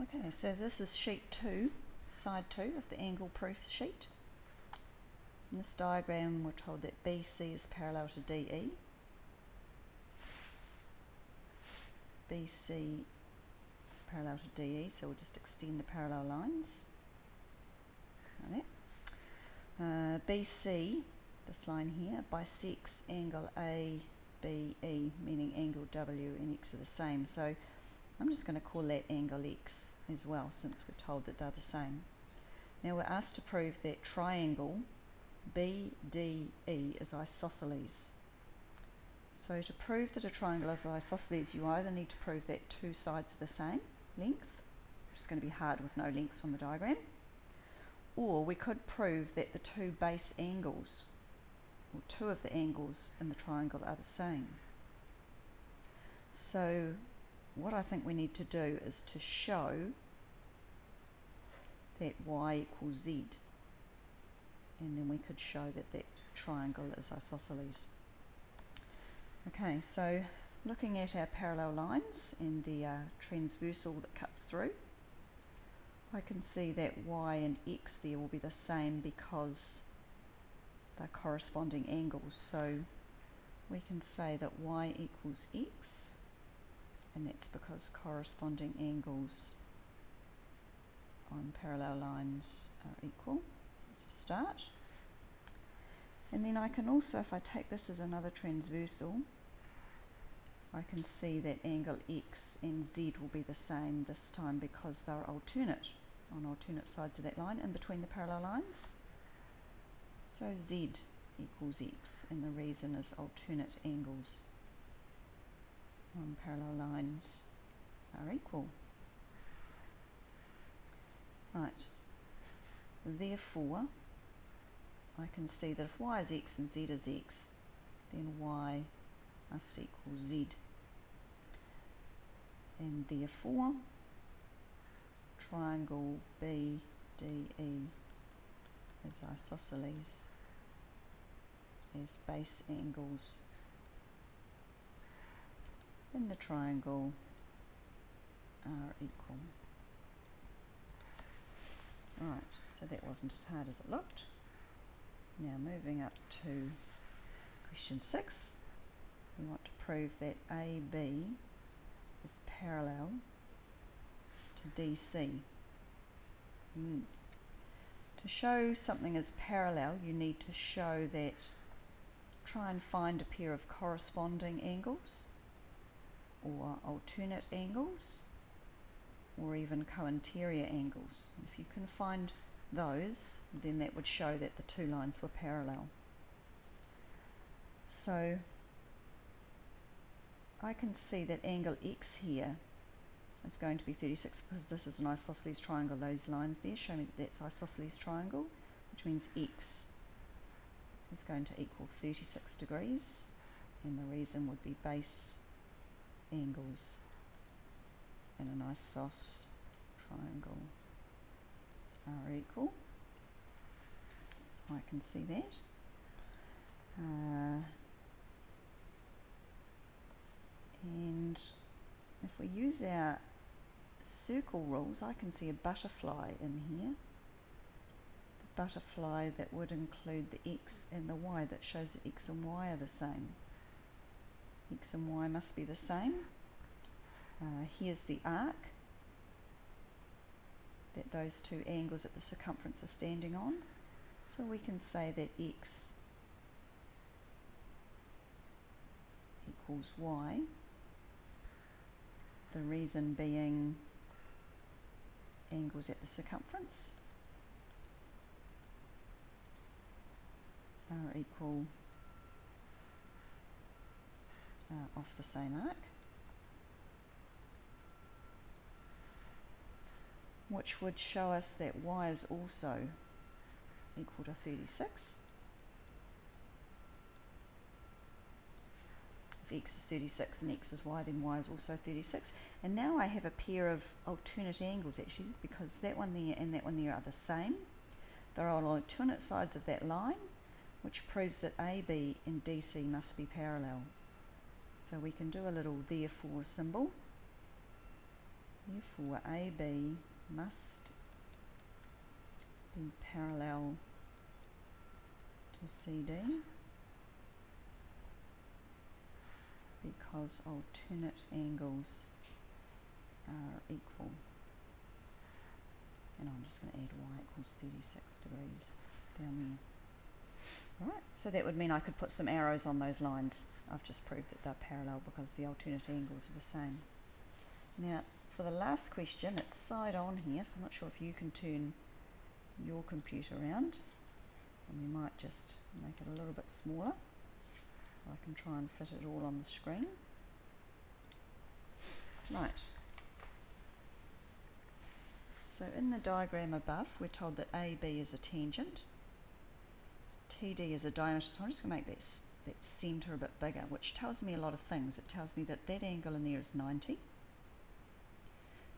Okay, so this is sheet 2, side 2 of the angle proof sheet. In this diagram we're told that BC is parallel to DE. BC is parallel to DE, so we'll just extend the parallel lines. Like that. BC, this line here, bisects angle ABE, meaning angle W and X are the same. So I'm just going to call that angle X as well, since we're told that they're the same. Now we're asked to prove that triangle BDE is isosceles. So to prove that a triangle is isosceles, you either need to prove that two sides are the same length, which is going to be hard with no lengths on the diagram, or we could prove that the two base angles, or two of the angles in the triangle, are the same. So what I think we need to do is to show that y equals z, and then we could show that that triangle is isosceles. Okay, so looking at our parallel lines and the transversal that cuts through, I can see that y and x there will be the same because they're corresponding angles. So we can say that y equals x, and that's because corresponding angles on parallel lines are equal. That's a start. And then I can also, if I take this as another transversal, I can see that angle x and z will be the same this time because they're alternate on alternate sides of that line in between the parallel lines. So z equals x, and the reason is alternate angles on parallel lines are equal. Right, therefore I can see that if y is x and z is x, then y must equal z. And therefore triangle BDE is isosceles as base angles in the triangle are equal. Right, so that wasn't as hard as it looked. Now moving up to question 6, we want to prove that AB is parallel to DC. To show something is parallel, you need to show that, try and find a pair of corresponding angles, or alternate angles, or even co-interior angles. If you can find those, then that would show that the two lines were parallel. So I can see that angle x here is going to be 36 because this is an isosceles triangle. Those lines there show me that that's isosceles triangle, which means x is going to equal 36 degrees, and the reason would be base angles in an isos triangle are equal. So I can see that. And if we use our circle rules, I can see a butterfly in here. The butterfly that would include the x and the y, that shows that x and y are the same. X and y must be the same. Here's the arc that those two angles at the circumference are standing on. So we can say that x equals y, the reason being angles at the circumference are equal off the same arc, which would show us that y is also equal to 36. If x is 36 and x is y, then y is also 36. And now I have a pair of alternate angles actually, because that one there and that one there are the same. They're on alternate sides of that line, which proves that AB and DC must be parallel. So we can do a little therefore symbol. Therefore, AB must be parallel to CD because alternate angles are equal. And I'm just going to add y equals 36 degrees down there. Right, so that would mean I could put some arrows on those lines. I've just proved that they're parallel because the alternate angles are the same. Now, for the last question, it's side on here, so I'm not sure if you can turn your computer around. And we might just make it a little bit smaller so I can try and fit it all on the screen. Right. So in the diagram above, we're told that AB is a tangent, TD is a diameter, so I'm just going to make that centre a bit bigger, which tells me a lot of things. It tells me that that angle in there is 90.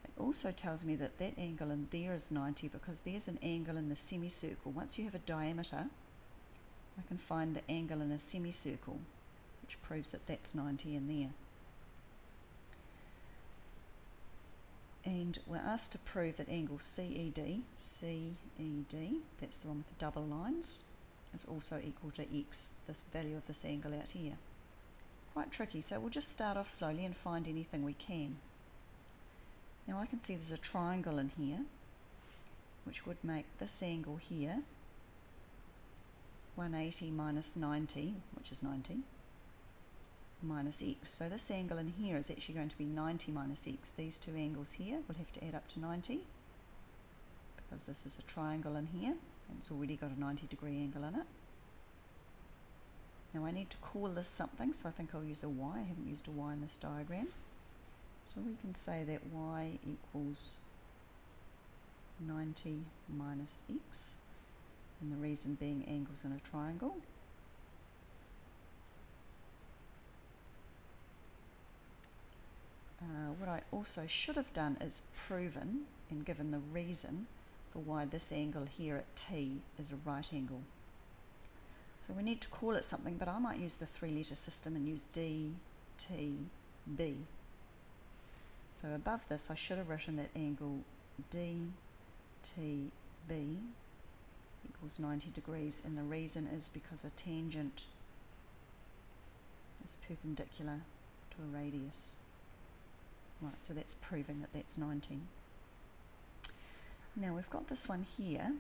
It also tells me that that angle in there is 90 because there's an angle in the semicircle. Once you have a diameter, I can find the angle in a semicircle, which proves that that's 90 in there. And we're asked to prove that angle CED, that's the one with the double lines, is also equal to x, this value of this angle out here. Quite tricky, so we'll just start off slowly and find anything we can. Now I can see there's a triangle in here, which would make this angle here 180 minus 90, which is 90, minus x. So this angle in here is actually going to be 90 minus x. These two angles here will have to add up to 90 because this is a triangle in here and it's already got a 90-degree angle in it. Now I need to call this something, so I think I'll use a y. I haven't used a y in this diagram. So we can say that y equals 90 minus x, and the reason being angles in a triangle. What I also should have done is proven and given the reason for why this angle here at T is a right angle. So we need to call it something, but I might use the three-letter system and use D, T, B. So above this I should have written that angle D, T, B equals 90 degrees, and the reason is because a tangent is perpendicular to a radius. Right, so that's proving that that's 90. Now we've got this one here,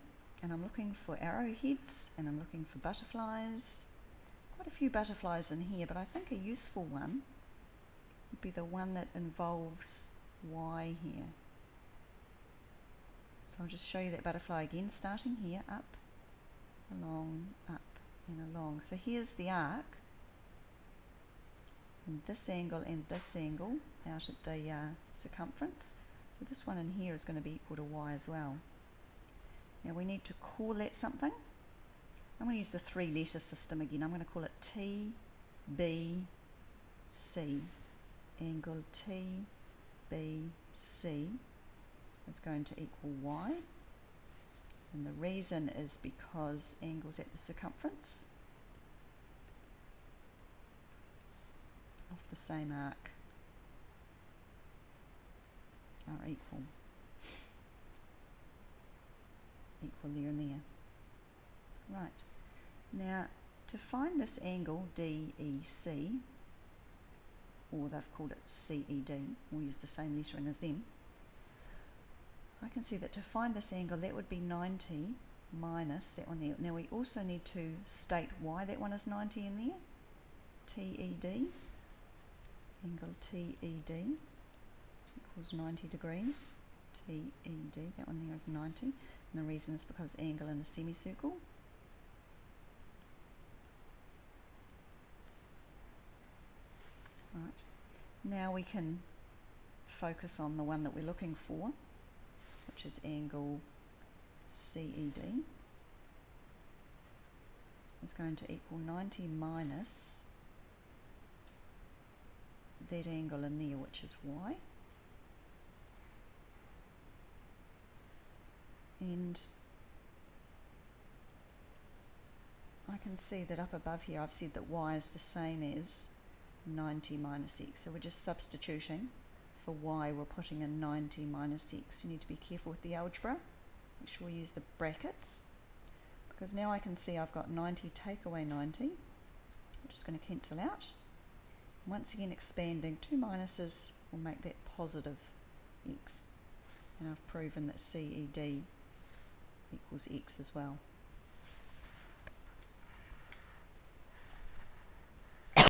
and I'm looking for arrowheads, and I'm looking for butterflies. Quite a few butterflies in here, but I think a useful one would be the one that involves Y here. So I'll just show you that butterfly again, starting here, up, along, up, and along. So here's the arc, and this angle out at the circumference. So this one in here is going to be equal to y as well. Now we need to call that something. I'm going to use the three-letter system again. I'm going to call it T, B, C. Angle T, B, C is going to equal y. And the reason is because angles at the circumference of the same arc are equal there and there. Right, now to find this angle DEC, or they've called it CED, we'll use the same lettering as them, I can see that to find this angle that would be 90 minus that one there. Now we also need to state why that one is 90 in there. TED, angle TED equals 90 degrees. TED, that one there is 90, and the reason is because angle in a semicircle. Right, now we can focus on the one that we're looking for, which is angle CED, is going to equal 90 minus that angle in there, which is y. And I can see that up above here I've said that y is the same as 90 minus x, so we're just substituting for y we're putting in 90 minus x. You need to be careful with the algebra. Make sure you use the brackets, because now I can see I've got 90 take away 90, which is going to cancel out. Once again expanding, 2 minuses will make that positive x, and I've proven that CED equals x as well.